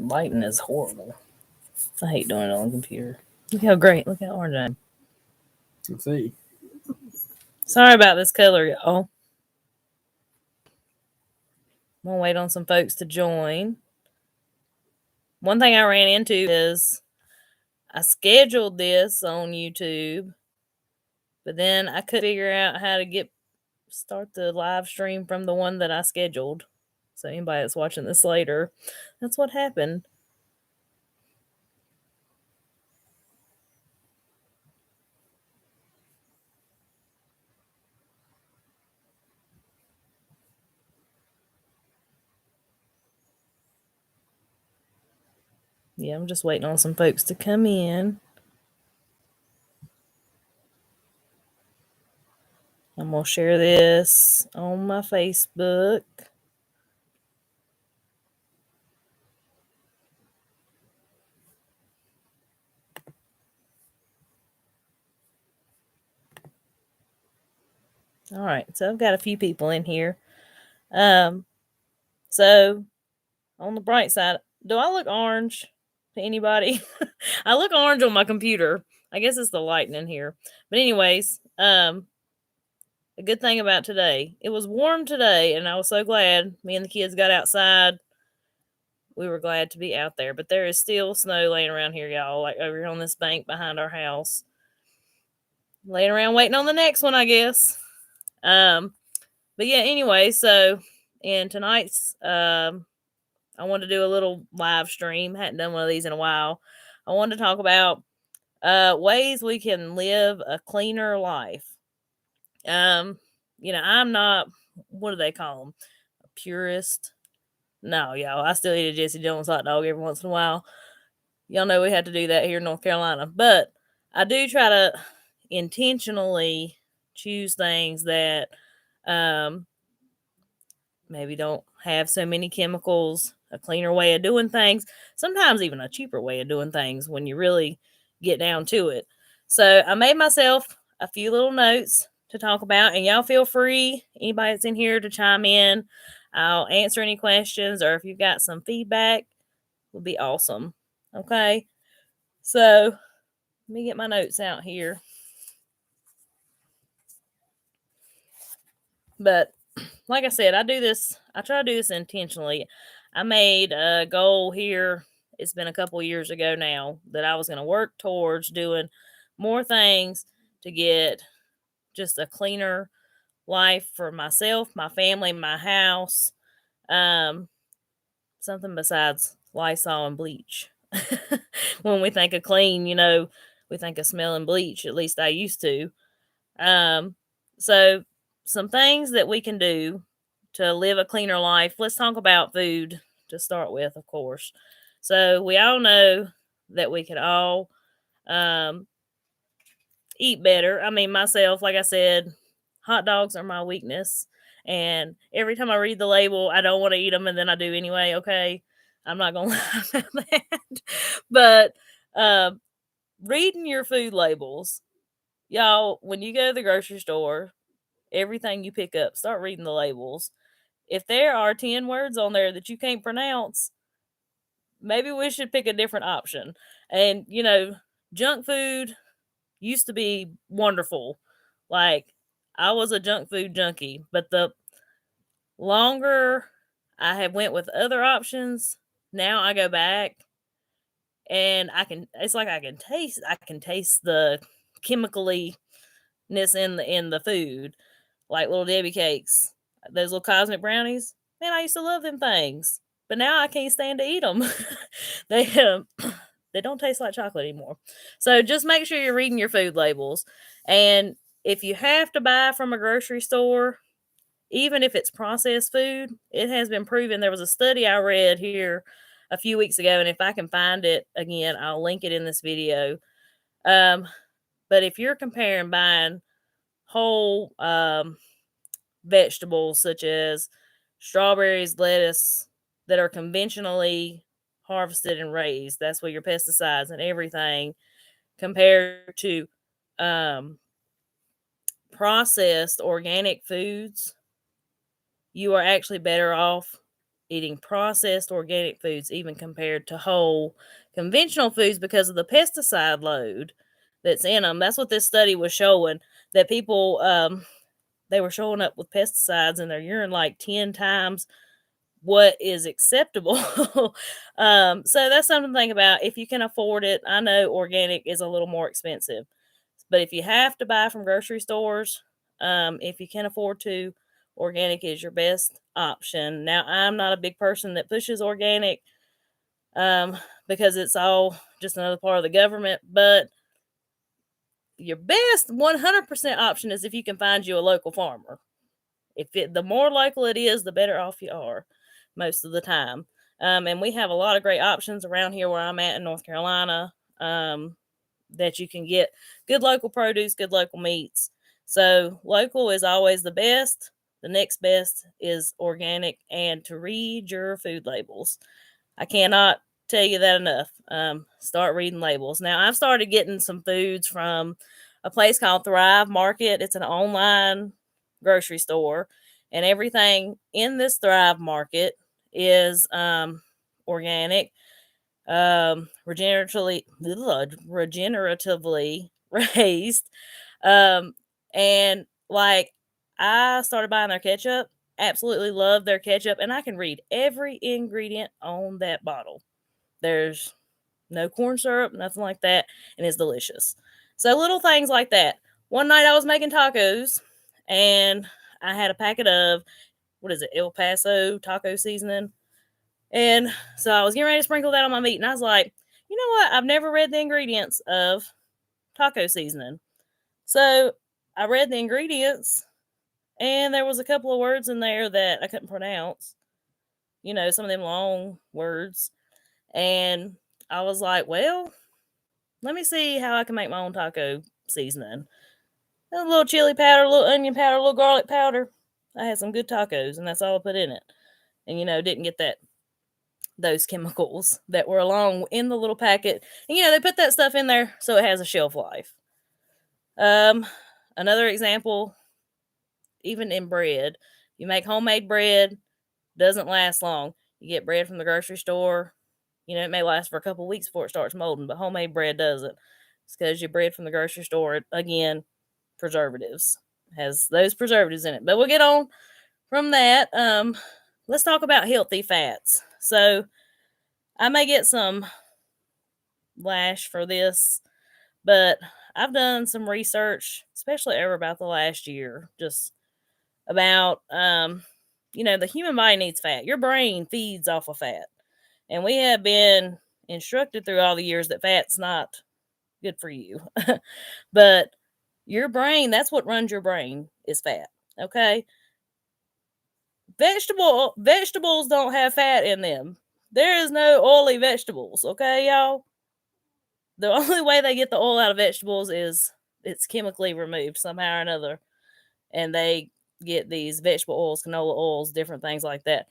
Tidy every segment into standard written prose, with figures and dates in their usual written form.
lighting is horrible. I hate doing it on the computer. Look how great. Look how orange I am. Let's see. Sorry about this color, y'all. I'm going to wait on some folks to join. One thing I ran into is I scheduled this on YouTube, but then I couldn't figure out how to start the live stream from the one that I scheduled. So anybody that's watching this later, that's what happened. Yeah, I'm just waiting on some folks to come in. I'm going to share this on my Facebook. All right, so I've got a few people in here. So on the bright side, do I look orange to anybody? I look orange on my computer. I guess it's the lighting in here. But anyways, a good thing about today, it was warm today, and I was so glad me and the kids got outside. We were glad to be out there, but there is still snow laying around here, y'all, like over here on this bank behind our house. Laying around waiting on the next one, I guess. But yeah, anyway, so in tonight's I wanted to do a little live stream. Hadn't done one of these in a while. I wanted to talk about ways we can live a cleaner life. I'm not, what do they call them? A purist? No, y'all. I still eat a Jesse Jones hot dog every once in a while. Y'all know we had to do that here in North Carolina. But I do try to intentionally choose things that maybe don't have so many chemicals, a cleaner way of doing things, sometimes even a cheaper way of doing things when you really get down to it. So I made myself a few little notes to talk about, and y'all feel free, anybody that's in here, to chime in. I'll answer any questions, or if you've got some feedback, would be awesome. Okay, so let me get my notes out here. But like I said, I try to do this intentionally. I made a goal here, it's been a couple years ago now, that I was going to work towards doing more things to get just a cleaner life for myself, my family, my house. Something besides Lysol and bleach. When we think of clean, we think of smelling bleach. At least I used to. So some things that we can do to live a cleaner life. Let's talk about food to start with, of course. So we all know that we could all eat better. I mean, myself, like I said, hot dogs are my weakness. And every time I read the label, I don't want to eat them, and then I do anyway. Okay, I'm not gonna lie about that. But reading your food labels, y'all, when you go to the grocery store, everything you pick up, start reading the labels. If there are 10 words on there that you can't pronounce, maybe we should pick a different option. And, junk food used to be wonderful. Like, I was a junk food junkie, but the longer I have went with other options, now I go back and it's like I can taste the chemically ness in the food, like Little Debbie cakes, those little cosmic brownies. Man, I used to love them things, but now I can't stand to eat them. they they don't taste like chocolate anymore. So just make sure you're reading your food labels, and if you have to buy from a grocery store, even if it's processed food, it has been proven. There was a study I read here a few weeks ago, and if I can find it again, I'll link it in this video. But if you're comparing buying whole vegetables such as strawberries, lettuce, that are conventionally harvested and raised, that's where your pesticides and everything, compared to processed organic foods, you are actually better off eating processed organic foods, even compared to whole conventional foods, because of the pesticide load that's in them. That's what this study was showing, that people, they were showing up with pesticides in their urine like 10 times what is acceptable. So that's something to think about if you can afford it. I know organic is a little more expensive, but if you have to buy from grocery stores, if you can afford to, organic is your best option. Now, I'm not a big person that pushes organic, because it's all just another part of the government, but your best 100% option is if you can find you a local farmer. The more local it is, the better off you are most of the time. And we have a lot of great options around here where I'm at in North Carolina, that you can get good local produce, good local meats. So local is always the best. The next best is organic, and to read your food labels. I cannot tell you that enough. Start reading labels. Now, I've started getting some foods from a place called Thrive Market. It's an online grocery store, and everything in this Thrive Market is organic, regeneratively raised. And like, I started buying their ketchup. Absolutely love their ketchup, and I can read every ingredient on that bottle. There's no corn syrup, nothing like that, and it's delicious. So little things like that. One night I was making tacos, and I had a packet of, what is it, El Paso taco seasoning. And so I was getting ready to sprinkle that on my meat, and I was like, you know what? I've never read the ingredients of taco seasoning. So I read the ingredients, and there was a couple of words in there that I couldn't pronounce. Some of them long words. And I was like, well, let me see how I can make my own taco seasoning. A little chili powder, a little onion powder, a little garlic powder. I had some good tacos, and that's all I put in it. And didn't get those chemicals that were along in the little packet. And they put that stuff in there so it has a shelf life. Another example, even in bread, you make homemade bread, doesn't last long. You get bread from the grocery store, it may last for a couple weeks before it starts molding, but homemade bread doesn't. It's because your bread from the grocery store, again, preservatives, has those preservatives in it. But we'll get on from that. Let's talk about healthy fats. So I may get some lash for this, but I've done some research, especially over about the last year, just about, the human body needs fat. Your brain feeds off of fat. And we have been instructed through all the years that fat's not good for you. But your brain, that's what runs your brain, is fat. Okay? Vegetables don't have fat in them. There is no oily vegetables, okay, y'all? The only way they get the oil out of vegetables is it's chemically removed somehow or another. And they get these vegetable oils, canola oils, different things like that.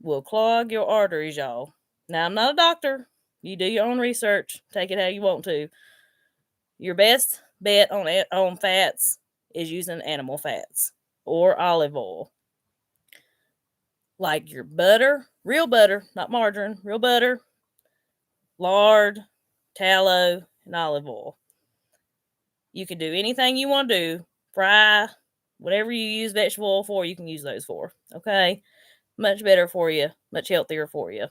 Will clog your arteries, y'all. Now, I'm not a doctor. You do your own research. Take it how you want to. Your best bet on fats is using animal fats or olive oil. Like your butter, real butter, not margarine, real butter, lard, tallow, and olive oil. You can do anything you want to do. Fry, whatever you use vegetable oil for, you can use those for. Okay? Much better for you, much healthier for you.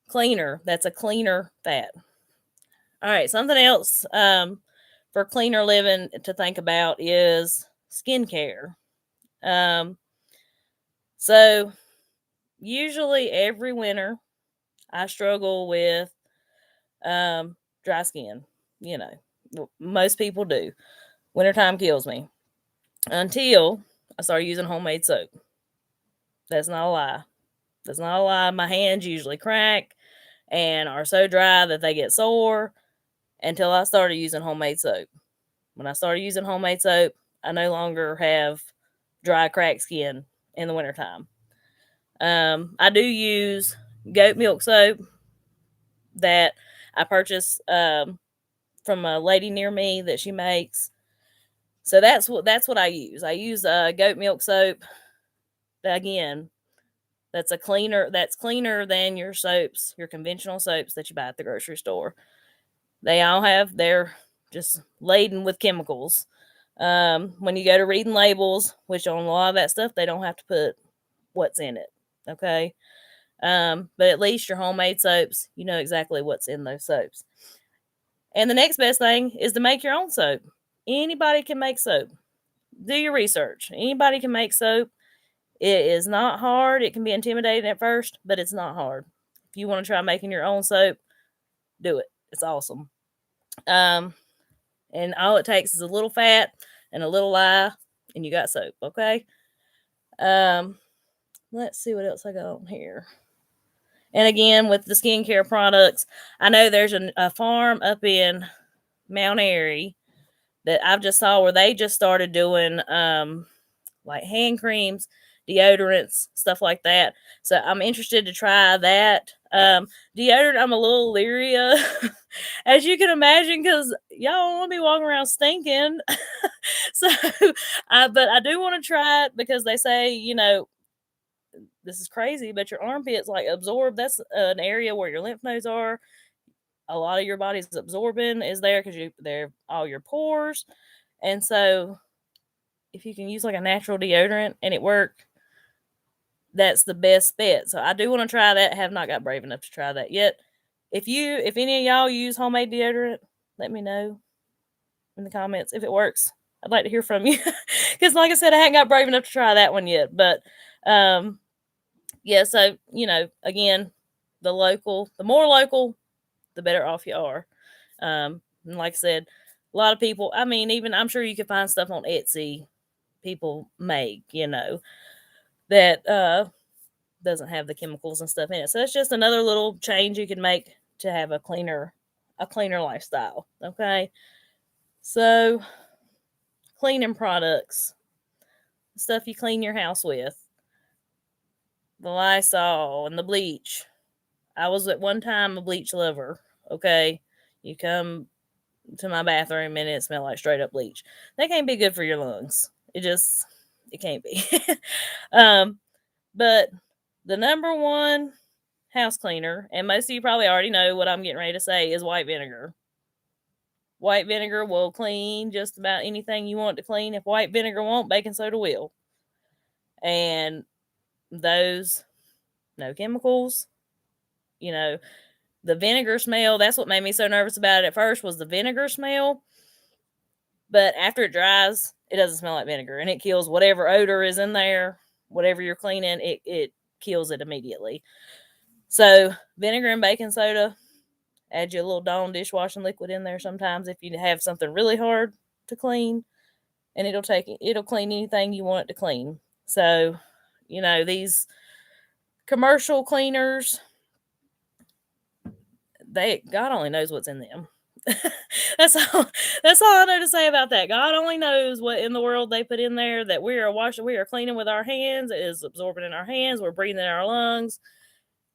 Cleaner, that's a cleaner fat. All right, something else for cleaner living to think about is skincare. So usually every winter I struggle with dry skin. Most people do. Wintertime kills me. Until I started using homemade soap. That's not a lie. That's not a lie. My hands usually crack and are so dry that they get sore until I started using homemade soap. When I started using homemade soap, I no longer have dry, cracked skin in the wintertime. I do use goat milk soap that I purchased from a lady near me that she makes. So that's what I use. I use goat milk soap. Again, that's cleaner than your soaps, your conventional soaps that you buy at the grocery store. They're just laden with chemicals. When you go to reading labels, which on a lot of that stuff, they don't have to put what's in it. Okay. But at least your homemade soaps, you know exactly what's in those soaps. And the next best thing is to make your own soap. Anybody can make soap. Do your research. Anybody can make soap. It is not hard. It can be intimidating at first, but it's not hard. If you want to try making your own soap, do it. It's awesome. And all it takes is a little fat and a little lye, and you got soap. Okay. Let's see what else I got on here. And again, with the skincare products, I know there's a farm up in Mount Airy that I've just saw where they just started doing like hand creams, deodorants, stuff like that. So I'm interested to try that. Deodorant, I'm a little leery of, as you can imagine, because y'all don't want to be walking around stinking. So, but I do want to try it because they say, this is crazy, but your armpits like absorb. That's an area where your lymph nodes are. A lot of your body's absorbing is there because they're all your pores. And so if you can use like a natural deodorant and it work, that's the best bet. So I do want to try that. Have not got brave enough to try that yet. If any of y'all use homemade deodorant, let me know in the comments if it works. I'd like to hear from you. Because like I said, I haven't got brave enough to try that one yet. But yeah, so again, the more local, the better off you are. And like I said, a lot of people, even I'm sure you can find stuff on Etsy people make, that doesn't have the chemicals and stuff in it. So it's just another little change you can make to have a cleaner lifestyle. Okay. So cleaning products, stuff you clean your house with, the Lysol and the bleach. I was at one time a bleach lover. Okay. You come to my bathroom and it smelled like straight up bleach. That can't be good for your lungs. It can't be. But the number one house cleaner, and most of you probably already know what I'm getting ready to say, is white vinegar. White vinegar will clean just about anything you want to clean. If white vinegar won't, baking soda will. And those, no chemicals, the vinegar smell, that's what made me so nervous about it at first, was the vinegar smell. But after it dries, it doesn't smell like vinegar, and it kills whatever odor is in there, whatever you're cleaning, it kills it immediately. So vinegar and baking soda, add your little Dawn dishwashing liquid in there sometimes if you have something really hard to clean, and it'll clean anything you want it to clean. So, these commercial cleaners, God only knows what's in them. That's all I know to say about that. God only knows what in the world they put in there that we are cleaning with our hands. It is absorbing in our hands. We're breathing in our lungs.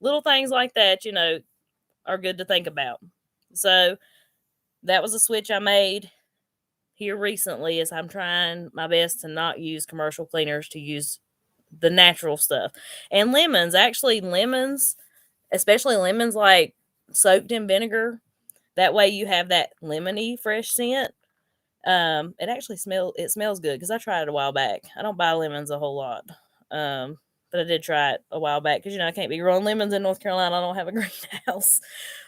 Little things like that, are good to think about. So that was a switch I made here recently, as I'm trying my best to not use commercial cleaners, to use the natural stuff. And lemons, especially lemons like soaked in vinegar. That way you have that lemony fresh scent. It actually smells good because I tried it a while back. I don't buy lemons a whole lot. But I did try it a while back because I can't be growing lemons in North Carolina. I don't have a greenhouse.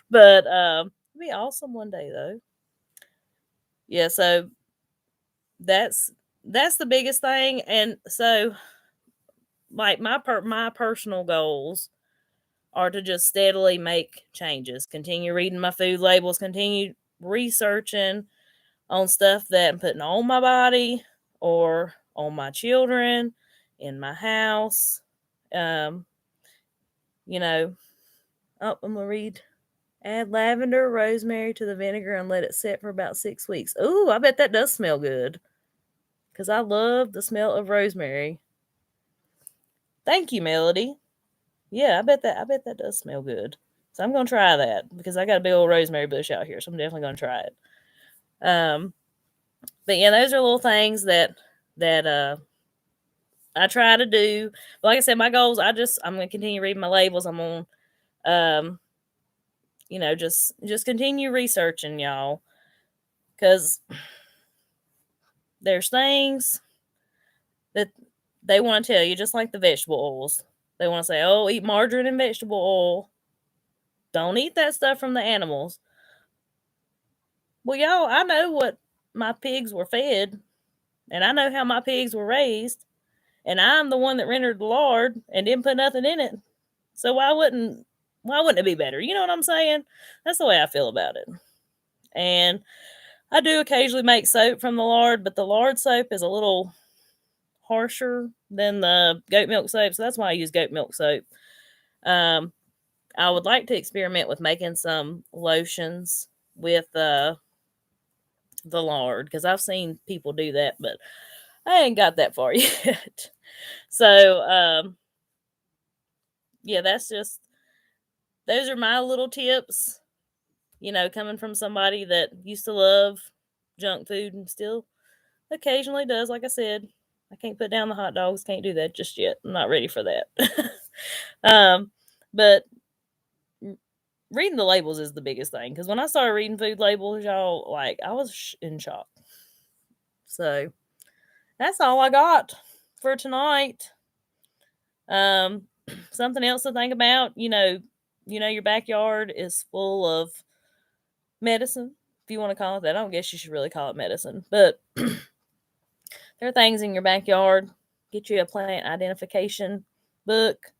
But it'd be awesome one day though. Yeah, so that's the biggest thing. And so like my personal goals are to just steadily make changes, continue reading my food labels, continue researching on stuff that I'm putting on my body or on my children, in my house. I'm gonna read. Add lavender, rosemary to the vinegar and let it sit for about 6 weeks. Ooh, I bet that does smell good. Because I love the smell of rosemary. Thank you, Melody. Yeah, I bet that does smell good. So I'm gonna try that because I got a big old rosemary bush out here, so I'm definitely gonna try it. But yeah, those are little things that I try to do, like I said, my goals, I'm going to continue reading my labels. I'm going to, just continue researching, y'all. Because there's things that they want to tell you, just like the vegetable oils. They want to say, oh, eat margarine and vegetable oil. Don't eat that stuff from the animals. Well, y'all, I know what my pigs were fed, and I know how my pigs were raised, and I'm the one that rendered the lard and didn't put nothing in it. So why wouldn't it be better? You know what I'm saying? That's the way I feel about it. And I do occasionally make soap from the lard, but the lard soap is a little harsher than the goat milk soap, so that's why I use goat milk soap. I would like to experiment with making some lotions with the lard, because I've seen people do that, but I ain't got that far yet. So yeah, those are my little tips, coming from somebody that used to love junk food and still occasionally does. Like I said, I can't put down the hot dogs, can't do that just yet. I'm not ready for that. But reading the labels is the biggest thing, because when I started reading food labels, y'all, like, I was in shock. So that's all I got for tonight. Something else to think about, your backyard is full of medicine, if you want to call it that. I don't guess you should really call it medicine, but there are things in your backyard. Get you a plant identification book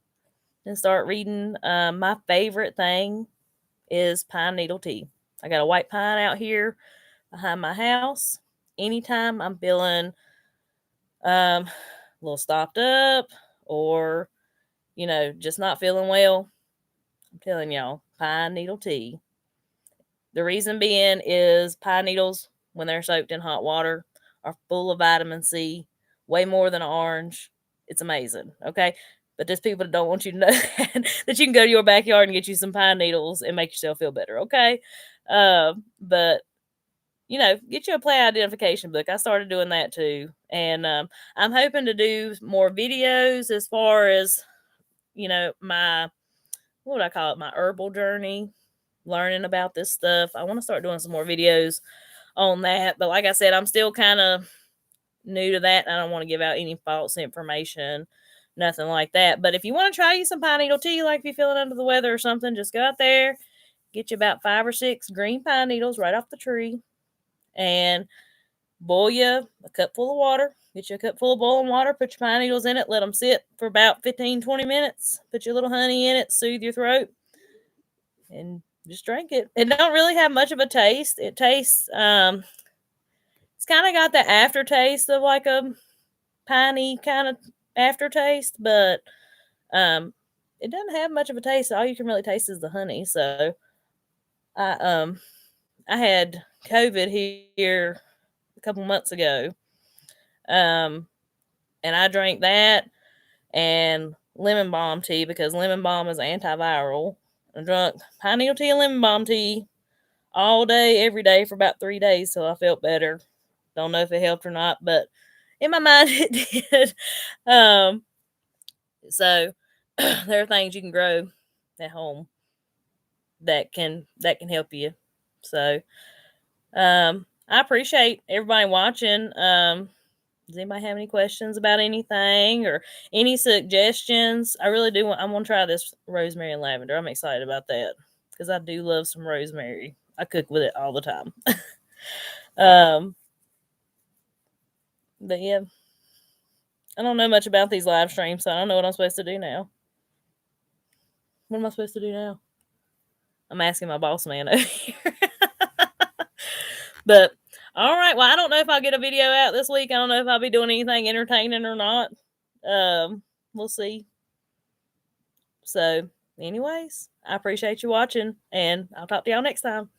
and start reading. My favorite thing is pine needle tea. I got a white pine out here behind my house. Anytime I'm feeling a little stopped up, or just not feeling well, I'm telling y'all, pine needle tea. The reason being is pine needles, when they're soaked in hot water, are full of vitamin C, way more than an orange. It's amazing, okay? But there's people that don't want you to know that you can go to your backyard and get you some pine needles and make yourself feel better, okay? But get you a plant identification book. I started doing that too. And I'm hoping to do more videos as far as, my, what would I call it? My herbal journey, learning about this stuff. I want to start doing some more videos on that. But like I said, I'm still kind of new to that. I don't want to give out any false information, nothing like that. But if you want to try you some pine needle tea, like if you're feeling under the weather or something, just go out there, get you about 5 or 6 green pine needles right off the tree, and boil you a cup full of water. Get you a cup full of boiling water, put your pine needles in it, let them sit for about 15-20 minutes, put your little honey in it, soothe your throat, and just drink it. It don't really have much of a taste. It tastes, it's kind of got the aftertaste of like a piney kind of aftertaste, but it doesn't have much of a taste. All you can really taste is the honey. So I had COVID here a couple months ago, and I drank that and lemon balm tea, because lemon balm is antiviral. I drank pine needle tea and lemon balm tea all day, every day for about 3 days till I felt better. Don't know if it helped or not, but in my mind it did. So there are things you can grow at home that can help you. So I appreciate everybody watching. Does anybody have any questions about anything or any suggestions? I really do I'm gonna try this rosemary and lavender. I'm excited about that because I do love some rosemary. I cook with it all the time. But yeah, I don't know much about these live streams, so I don't know what I'm supposed to do now. What am I supposed to do now? I'm asking my boss man over here. But all right, well, I don't know if I'll get a video out this week. I don't know if I'll be doing anything entertaining or not. We'll see. So anyways, I appreciate you watching, and I'll talk to y'all next time.